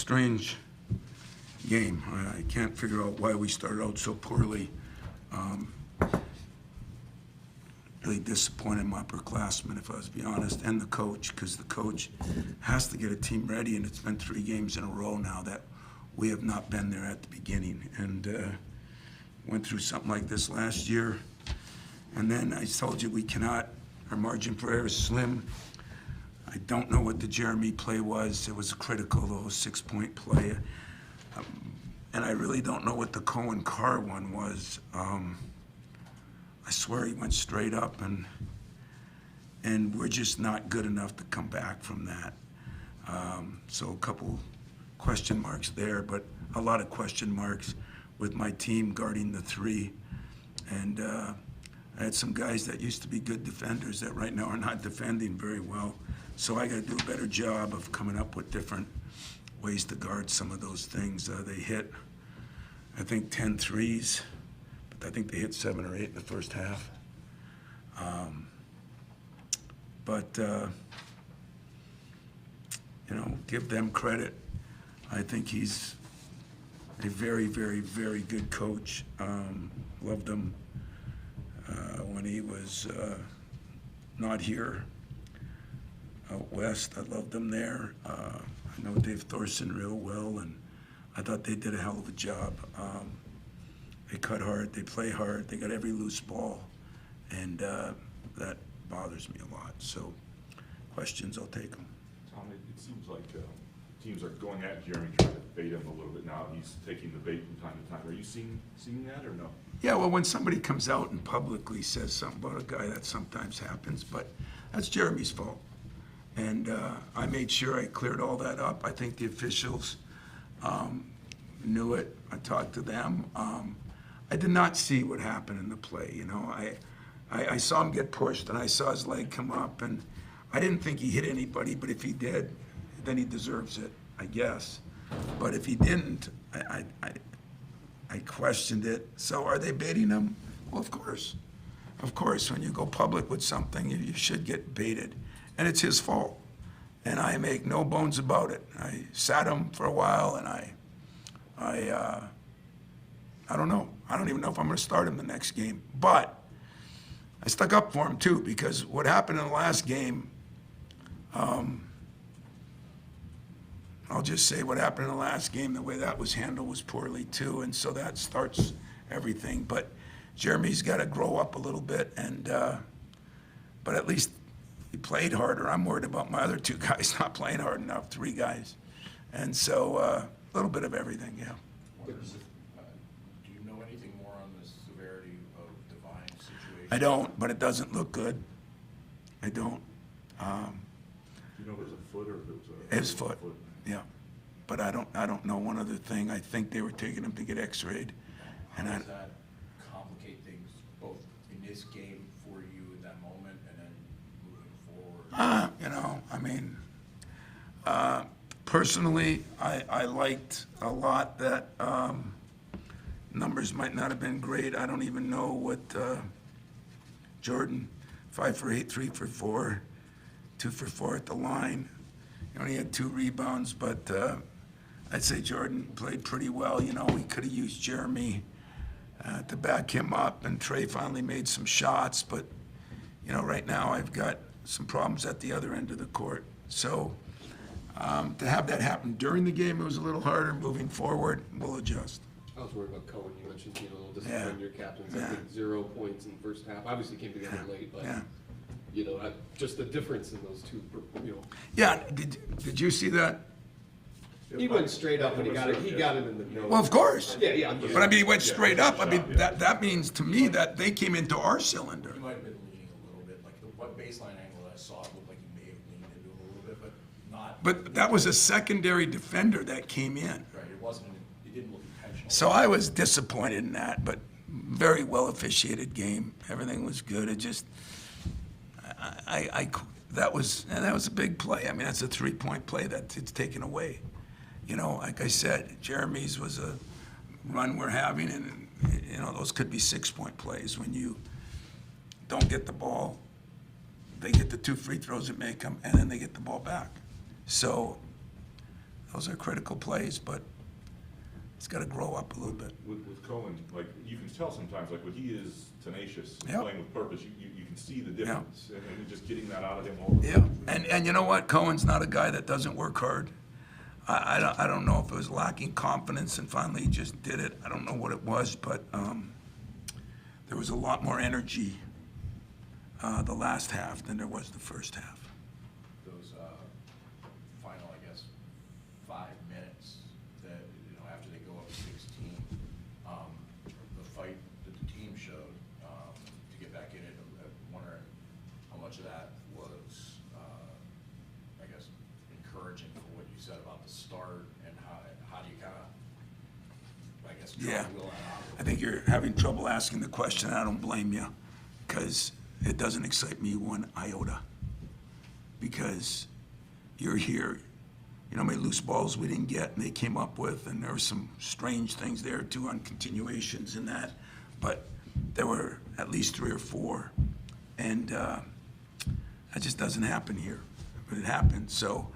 strange game. I can't figure out why we started out so poorly. Really disappointed my upperclassmen, if I was to be honest, and the coach, because the coach has to get a team ready, and it's been 3 games in a row now that we have not been there at the beginning. And went through something like this last year, and then I told you we cannot, our margin for error is slim. I don't know what the Jeremy play was. It was critical, though, 6-point play. And I really don't know what the Cohen Carr one was. I swear he went straight up, and we're just not good enough to come back from that. So a couple question marks there, but a lot of question marks with my team guarding the 3. And I had some guys that used to be good defenders that right now are not defending very well. So I got to do a better job of coming up with different ways to guard some of those things. They hit, I think, 10 threes. I think they hit 7 or 8 in the first half. Give them credit. I think he's a very, very, very good coach. Loved him when he was not here out west. I loved him there. I know Dave Thorson real well, and I thought they did a hell of a job. They cut hard, they play hard, they got every loose ball, and that bothers me a lot. So, questions, I'll take them. Tom, it seems like teams are going at Jeremy, trying to bait him a little bit now. He's taking the bait from time to time. Are you seeing that or no? Yeah, well, when somebody comes out and publicly says something about a guy, that sometimes happens, but that's Jeremy's fault. And I made sure I cleared all that up. I think the officials knew it. I talked to them. I did not see what happened in the play. You know, I saw him get pushed, and I saw his leg come up, and I didn't think he hit anybody, but if he did, then he deserves it, I guess. But if he didn't, I questioned it. So are they baiting him? Well, of course. Of course, when you go public with something, you should get baited. And it's his fault. And I make no bones about it. I sat him for a while, and I don't know. I don't even know if I'm going to start him the next game. But I stuck up for him, too, because what happened in the last game, I'll just say what happened in the last game, the way that was handled was poorly, too, and so that starts everything. But Jeremy's got to grow up a little bit, and but at least he played harder. I'm worried about my other 2 guys not playing hard enough, 3 guys. And so a little bit of everything, yeah. Do you know anything more on the severity of Devine's situation? I don't, but it doesn't look good. I don't. Do you know if it was a foot or if it was a... His foot, yeah. But I don't know one other thing. I think they were taking him to get x-rayed. How does that complicate things both in this game for you in that moment and then moving forward? Personally, I liked a lot that numbers might not have been great. I don't even know what Jordan, 5 for 8, 3 for 4, 2 for 4 at the line. He only had 2 rebounds, but I'd say Jordan played pretty well. You know, we could have used Jeremy to back him up, and Trey finally made some shots. But, you know, right now I've got some problems at the other end of the court. So to have that happen during the game, it was a little harder. Moving forward, we'll adjust. I was worried about Cohen. You mentioned being a little disappointed in your captains. I think 0 points in the first half. Obviously came together late, but you know, just the difference in those 2. You know. Yeah. Did you see that? He went straight up, and he got it in the nose. Well, of course. Yeah. But I mean, he went straight up. I mean, that means to me that they came into our cylinder. He might have been leaning a little bit. Like the baseline angle that I saw, it looked like he may have leaned into it a little bit, but not. But that was a secondary defender that came in. Right. It didn't look intentional. So I was disappointed in that, but very well officiated game. Everything was good. It just, that was a big play. I mean, that's a 3-point play that it's taken away. You know, like I said, Jeremy's was a run we're having, and you know, those could be 6-point plays when you don't get the ball. They get the 2 free throws that make them, and then they get the ball back. So those are critical plays, but he's got to grow up a little bit. With Cohen, like, you can tell sometimes, like, when he is tenacious and Yep. playing with purpose, you can see the Yeah. difference, and just getting that out of him all the Yeah, time. and you know what? Cohen's not a guy that doesn't work hard. I don't know if it was lacking confidence and finally he just did it. I don't know what it was, but there was a lot more energy the last half than there was the first half. Those final, I guess, 5 minutes that, after they go up 16, the fight that the team showed to get back in it, I'm wondering how much of that was, I guess, encouraging for what you said about the start, and how do you kind of, I guess, try Yeah. to will that out? I think you're having trouble asking the question. I don't blame you, because it doesn't excite me one iota. Because you're here, you know how many loose balls we didn't get and they came up with, and there were some strange things there too on continuations and that, but there were at least 3 or 4, and that just doesn't happen here, but it happened. So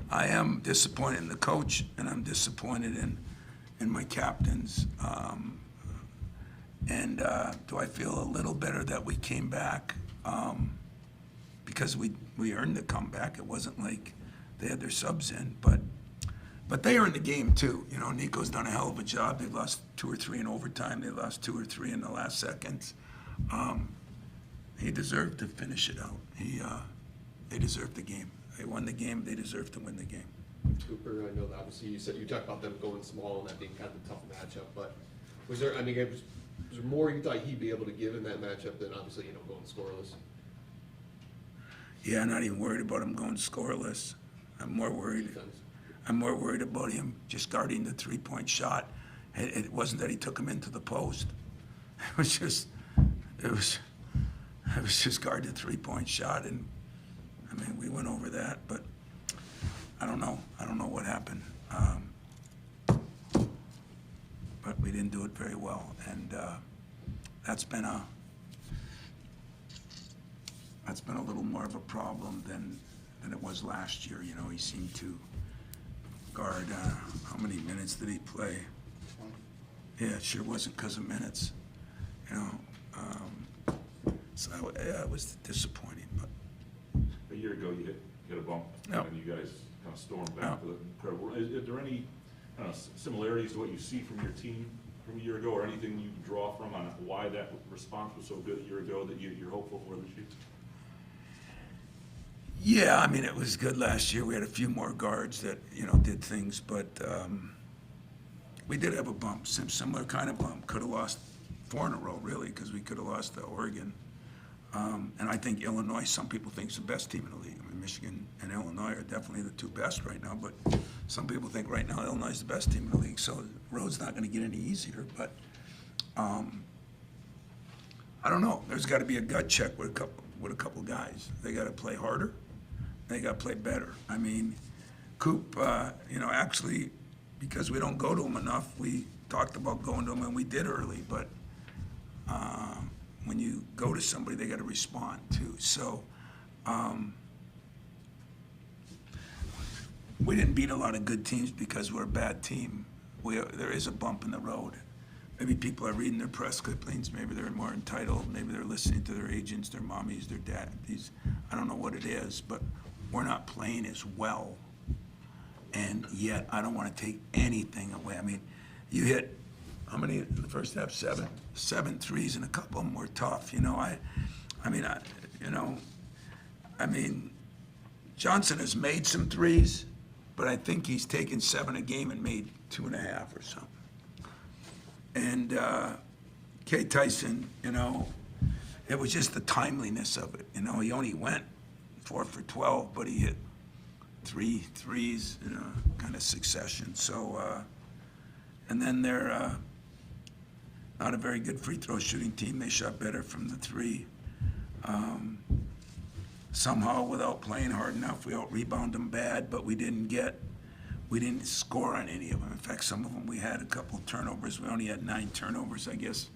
I am disappointed in the coach, and I'm disappointed in my captains. And do I feel a little better that we came back? Because we earned the comeback. It wasn't like they had their subs in, but they earned the game too. You know, Nico's done a hell of a job. They lost 2 or 3 in overtime. They lost 2 or 3 in the last seconds. He deserved to finish it out. They deserved the game. They won the game. They deserved to win the game. Cooper, I know that obviously you talked about them going small and that being kind of a tough matchup, but was there, was there more you thought he'd be able to give in that matchup than obviously, going scoreless? Yeah, I'm not even worried about him going scoreless. I'm more worried about him just guarding the 3-point shot. It wasn't that he took him into the post. It was just guard the 3-point shot, and we went over that, but I don't know what happened. But we didn't do it very well, and that's been a little more of a problem than it was last year. He seemed to guard, how many minutes did he play? Yeah, it sure wasn't because of minutes, so it was disappointing, but. A year ago, you hit a bump, Yep. and you guys kind of stormed back Yep. with an incredible. Is there any similarities to what you see from your team from a year ago, or anything you can draw from on why that response was so good a year ago that you're hopeful for this year? Yeah, it was good last year. We had a few more guards that, did things, but we did have a bump, similar kind of bump. Could have lost 4 in a row, really, because we could have lost to Oregon. And I think Illinois, some people think, is the best team in the league. Michigan and Illinois are definitely the 2 best right now, but some people think right now Illinois is the best team in the league, so the road's not going to get any easier. But I don't know. There's got to be a gut check with a couple guys. They got to play harder. They got to play better. Coop, actually, because we don't go to him enough, we talked about going to him, and we did early, but when you go to somebody, they got to respond too. So we didn't beat a lot of good teams because we're a bad team. There is a bump in the road. Maybe people are reading their press clippings. Maybe they're more entitled. Maybe they're listening to their agents, their mommies, their daddies. I don't know what it is, but we're not playing as well. And yet, I don't want to take anything away. You hit, how many in the first half? 7? 7 threes, and a couple of them were tough. Johnson has made some threes, but I think he's taken 7 a game and made 2.5 or something. And Kay Tyson, it was just the timeliness of it. He only went 4 for 12, but he hit 3 threes in a kind of succession. So, and then they're not a very good free throw shooting team. They shot better from the 3. Somehow, without playing hard enough, we out-rebound them bad, but we didn't score on any of them. In fact, some of them we had a couple of turnovers. We only had 9 turnovers, I guess.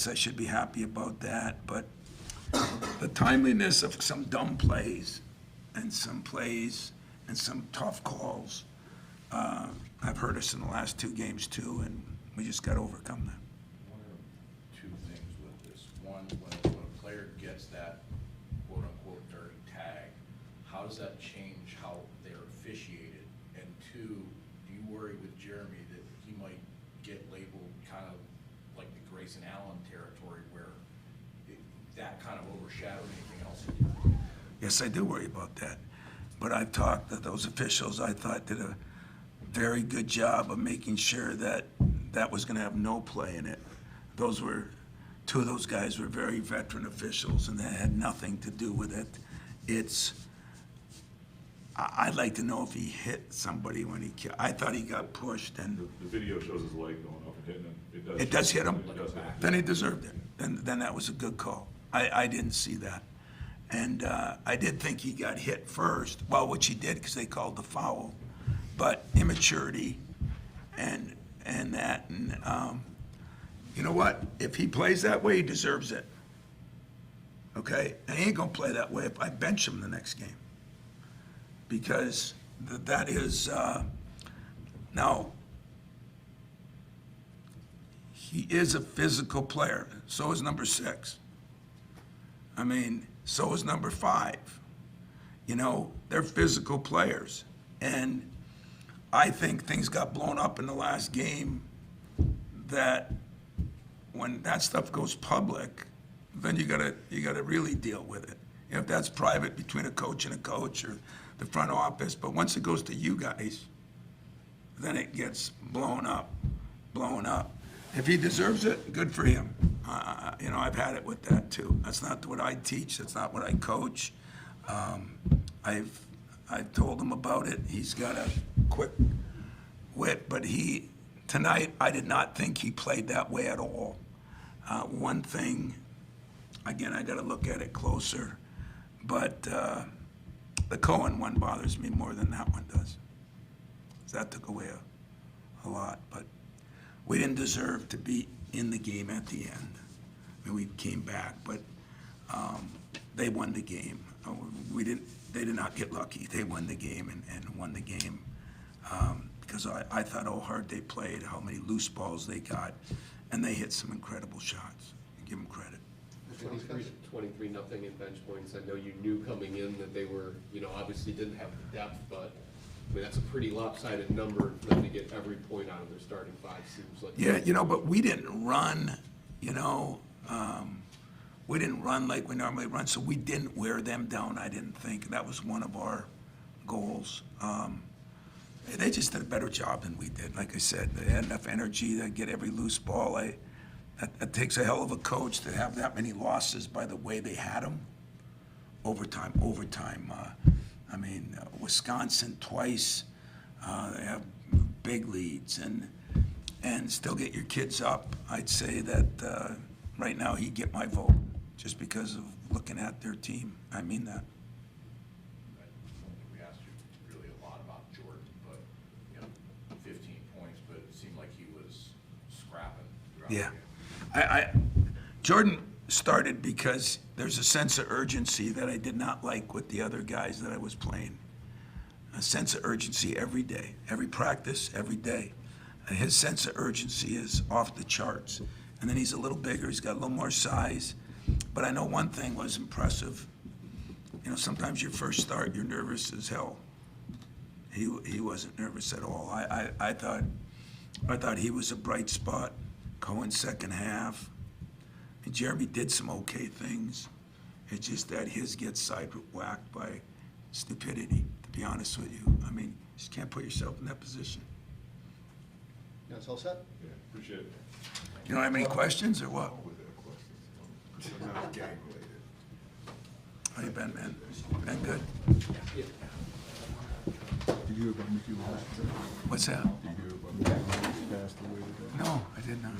I should be happy about that. But the timeliness of some dumb plays and some tough calls have hurt us in the last 2 games too, and we just got to overcome that. One or two things with this. One, when a player gets that quote-unquote dirty tag, how does that change how they're officiated? And two, do you worry with Jeremy that he might get labeled kind of like the Grayson Allen territory where that kind of overshadowed anything else he did? Yes, I do worry about that. But I've talked to those officials, I thought did a very good job of making sure that that was gonna have no play in it. Those were, 2 of those guys were very veteran officials, and that had nothing to do with it. I'd like to know if he hit somebody when he, I thought he got pushed, and The video shows his leg going up and hitting him. it does hit him? It does hit him. Then he deserved it. Then that was a good call. I didn't see that. And I did think he got hit first, well, which he did because they called the foul. But immaturity and that, and you know what? If he plays that way, he deserves it. Okay? And he ain't gonna play that way if I bench him the next game. Because that is, now, he is a physical player. So is number 6. I mean, so is number 5. You know, they're physical players. And I think things got blown up in the last game that when that stuff goes public, then you gotta really deal with it. If that's private between a coach and a coach or the front office, but once it goes to you guys, then it gets blown up. If he deserves it, good for him. You know, I've had it with that too. That's not what I teach, that's not what I coach. I've told him about it. He's got a quick wit, but tonight, I did not think he played that way at all. One thing, again, I gotta look at it closer, but the Cohen one bothers me more than that one does. That took away a lot, but we didn't deserve to be in the game at the end. I mean, we came back, but they won the game. They did not get lucky. They won the game and won the game because I thought how hard they played, how many loose balls they got, and they hit some incredible shots. Give them credit. 23-0 in bench points. I know you knew coming in that they were, you know, obviously didn't have the depth, but I mean, that's a pretty lopsided number for them to get every point out of their starting 5, seems like. Yeah, you know, but we didn't run, you know, we didn't run like we normally run, so we didn't wear them down, I didn't think. That was one of our goals. They just did a better job than we did. Like I said, they had enough energy to get every loose ball. It takes a hell of a coach to have that many losses by the way they had them. Overtime. I mean, Wisconsin twice, they have big leads and still get your kids up. I'd say that right now he'd get my vote just because of looking at their team. I mean that. I don't think we asked you really a lot about Jordan, but, you know, 15 points, but it seemed like he was scrapping throughout the Yeah. game. Jordan started because there's a sense of urgency that I did not like with the other guys that I was playing. A sense of urgency every day, every practice, every day. And his sense of urgency is off the charts. And then he's a little bigger, he's got a little more size. But I know one thing was impressive. You know, sometimes your first start, you're nervous as hell. He wasn't nervous at all. I thought he was a bright spot. Cohen second half. And Jeremy did some okay things. It's just that his gets sidewhacked by stupidity, to be honest with you. I mean, you just can't put yourself in that position. That's all set? Yeah, appreciate it. You don't have any questions or what? Not gang related. How you been, man? Been good? Yeah. Did you hear about Mickey last? What's that? Did you hear about Mickey last passed away today? No, I did not.